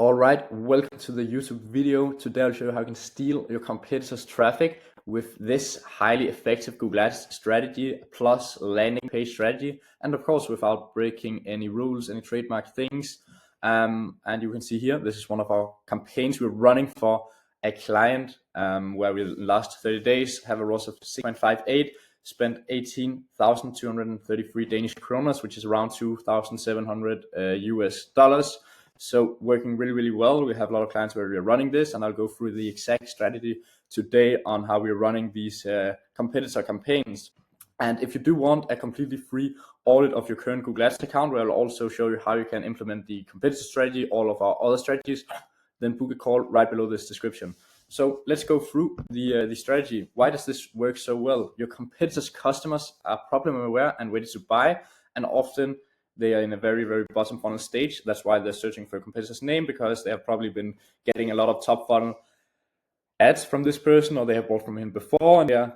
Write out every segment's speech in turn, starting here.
All right, welcome to the YouTube video. Today I'll show you how you can steal your competitors' traffic with this highly effective Google Ads strategy plus landing page strategy, and of course without breaking any rules, any trademark things. And you can see here, this is one of our campaigns we're running for a client where we last 30 days have a ROAS of 6.58, spent 18,233 Danish kroner, which is around 2,700 US dollars. So working really, really well. We have a lot of clients where we're running this, and I'll go through the exact strategy today on how we're running these competitor campaigns. And if you do want a completely free audit of your current Google Ads account, where I'll also show you how you can implement the competitor strategy, all of our other strategies, then book a call right below this description. So let's go through the strategy. Why does this work so well? Your competitors' customers are problem aware and ready to buy, and often they are in a very, very bottom funnel stage. That's why they're searching for a competitor's name, because they have probably been getting a lot of top funnel ads from this person, or they have bought from him before, and they're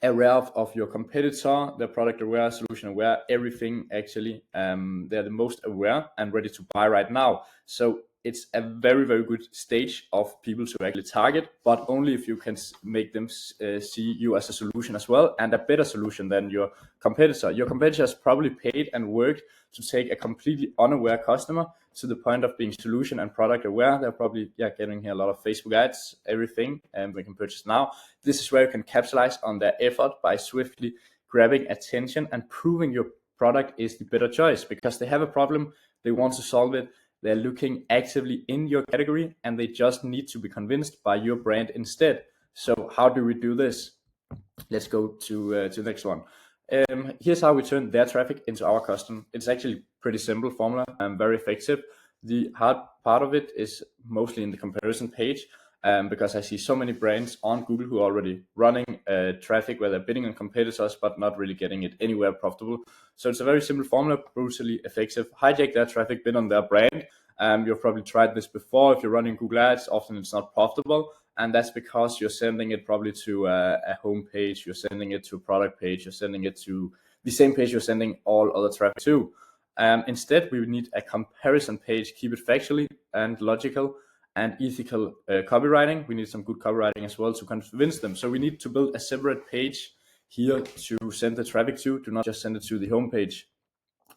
aware of your competitor, their product aware, solution aware, everything actually. They're the most aware and ready to buy right now. So it's a very, very good stage of people to actually target, but only if you can make them see you as a solution as well, and a better solution than your competitor. Your competitor has probably paid and worked to take a completely unaware customer to the point of being solution and product aware. They're probably getting here a lot of Facebook ads, everything, and we can purchase now. This is where you can capitalize on their effort by swiftly grabbing attention and proving your product is the better choice, because they have a problem, they want to solve it, they're looking actively in your category, and they just need to be convinced by your brand instead. So how do we do this? Let's go to the next one. Here's how we turn their traffic into our custom. It's actually pretty simple formula and very effective. The hard part of it is mostly in the comparison page, because I see so many brands on Google who are already running traffic where they're bidding on competitors but not really getting it anywhere profitable. So it's a very simple formula, brutally effective. Hijack their traffic, bid on their brand. You've probably tried this before. If you're running Google Ads, often it's not profitable, and that's because you're sending it probably to a home page, you're sending it to a product page, you're sending it to the same page you're sending all other traffic to. Instead, we would need a comparison page. Keep it factually and logical and ethical copywriting. We need some good copywriting as well to convince them. So we need to build a separate page here to send the traffic to. Do not just send it to the home page.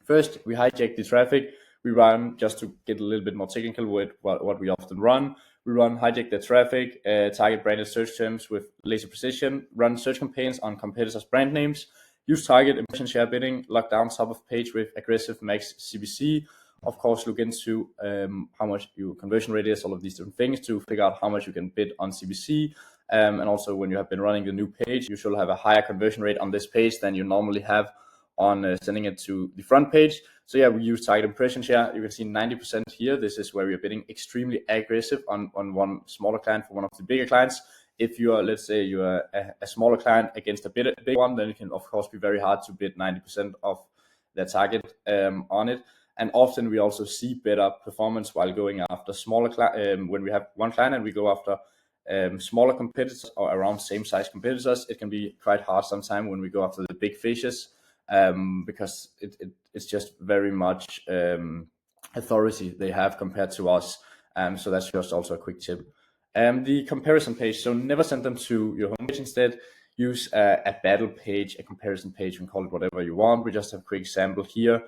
First, we hijack the traffic. We run, just to get a little bit more technical with what we often run, we run hijack the traffic, target branded search terms with laser precision, run search campaigns on competitors' brand names, use target impression share bidding, lock down top of page with aggressive max CPC. Of course, look into how much your conversion rate is, all of these different things to figure out how much you can bid on CPC. And also, when you have been running the new page, you should have a higher conversion rate on this page than you normally have on sending it to the front page. So yeah, we use target impression share. You can see 90% here. This is where we are bidding extremely aggressive on one smaller client for one of the bigger clients. If you are, let's say you are a smaller client against a big one, then it can of course be very hard to bid 90% of their target on it. And often we also see better performance while going after smaller when we have one client and we go after smaller competitors or around same size competitors. It can be quite hard sometimes when we go after the big fishes, because it's just very much authority they have compared to us. So that's just also a quick tip. The comparison page, so never send them to your homepage. Instead, use a battle page, a comparison page, you can call it whatever you want. We just have a quick example here.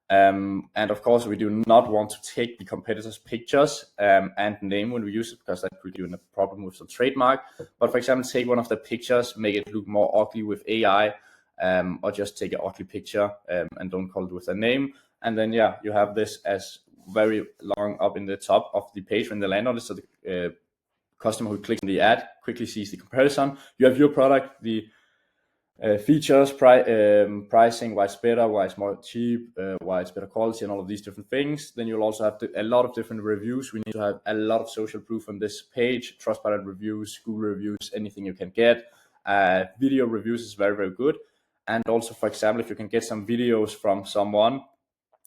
And of course, we do not want to take the competitors' pictures and name when we use it, because that could give you a problem with the trademark. But for example, take one of the pictures, make it look more ugly with AI, or just take an ugly picture and don't call it with a name. And then you have this as very long up in the top of the page when they land on it, so the customer who clicks on the ad quickly sees the comparison. You have your product, the features, pricing, why it's better, why it's more cheap, why it's better quality, and all of these different things. Then you'll also have a lot of different reviews. We need to have a lot of social proof on this page, Trustpilot reviews, Google reviews, anything you can get. Video reviews is very, very good. And also, for example, if you can get some videos from someone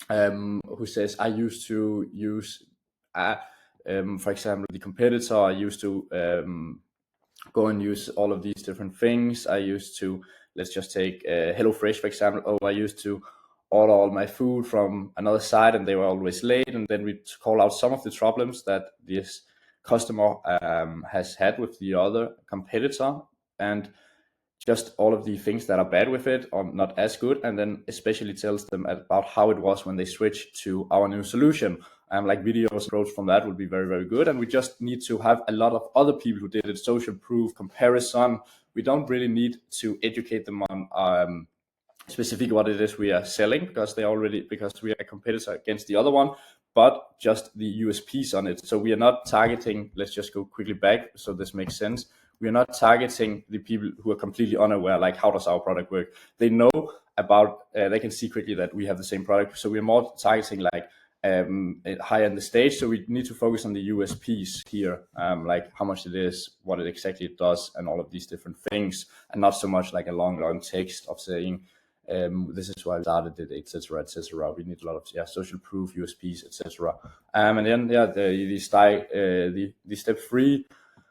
who says, I used to use, for example, the competitor, I used to go and use all of these different things. I used to, let's just take HelloFresh, for example. Oh, I used to order all my food from another site and they were always late, and then we call out some of the problems that this customer has had with the other competitor, and just all of the things that are bad with it or not as good, and then especially tells them about how it was when they switched to our new solution. Like videos approach from that would be very, very good. And we just need to have a lot of other people who did it, social proof, comparison. We don't really need to educate them on specifically what it is we are selling, because we are a competitor against the other one, but just the USPs on it. So we are not targeting, let's just go quickly back so this makes sense. We are not targeting the people who are completely unaware, like how does our product work? They know about, they can see quickly that we have the same product. So we're more targeting like higher in the stage. So we need to focus on the USPs here, like how much it is, what it exactly does, and all of these different things, and not so much like a long text of saying, this is why I started it, etc., etc. We need a lot of social proof, USPs, etc. And then the step 3.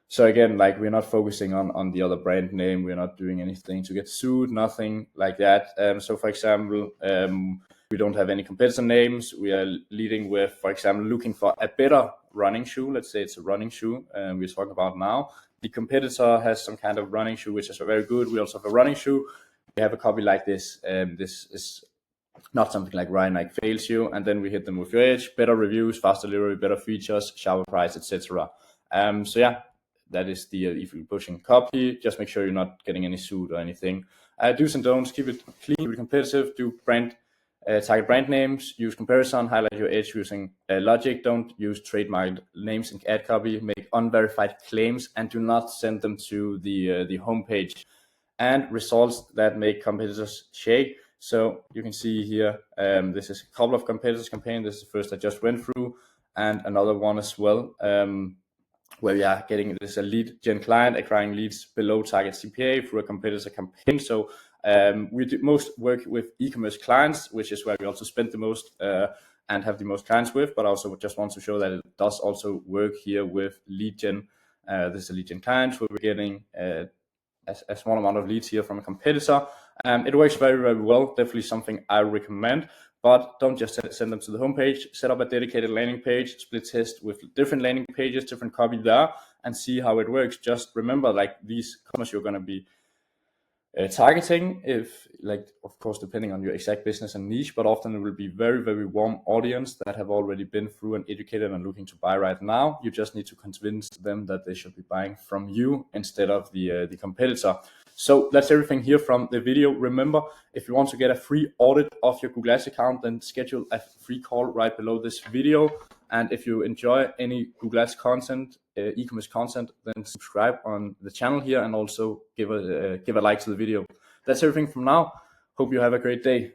So again, like we're not focusing on the other brand name. We're not doing anything to get sued, nothing like that. So for example, we don't have any competitor names. We are leading with, for example, looking for a better running shoe. Let's say it's a running shoe we're talking about now. The competitor has some kind of running shoe, which is very good. We also have a running shoe. We have a copy like this. This is not something like Ryan Nike fails you, and then we hit them with your edge, better reviews, fast delivery, better features, sharper price, etc. So yeah, that is the if you're pushing copy, just make sure you're not getting any suit or anything. Do's and don'ts: keep it clean, keep it competitive, do target brand names, use comparison, highlight your edge using logic, don't use trademarked names in ad copy, make unverified claims, and do not send them to the homepage. And results that make competitors shake. So you can see here, this is a couple of competitors campaign. This is the first I just went through, and another one as well, where we are getting this a lead gen client acquiring leads below target CPA through a competitor campaign. So we do most work with e-commerce clients, which is where we also spend the most and have the most clients with, but also just want to show that it does also work here with lead gen. This is a lead gen client where we're getting a small amount of leads here from a competitor. It works very, very well. Definitely something I recommend, but don't just send them to the homepage. Set up a dedicated landing page, split test with different landing pages, different copy there, and see how it works. Just remember, like, these customers you're going to be targeting, if, like, of course, depending on your exact business and niche, but often it will be very, very warm audience that have already been through and educated and looking to buy right now. You just need to convince them that they should be buying from you instead of the competitor. So that's everything here from the video. Remember, if you want to get a free audit of your Google Ads account, then schedule a free call right below this video. And if you enjoy any Google Ads content, e-commerce content, then subscribe on the channel here and also give a like to the video. That's everything from now. Hope you have a great day.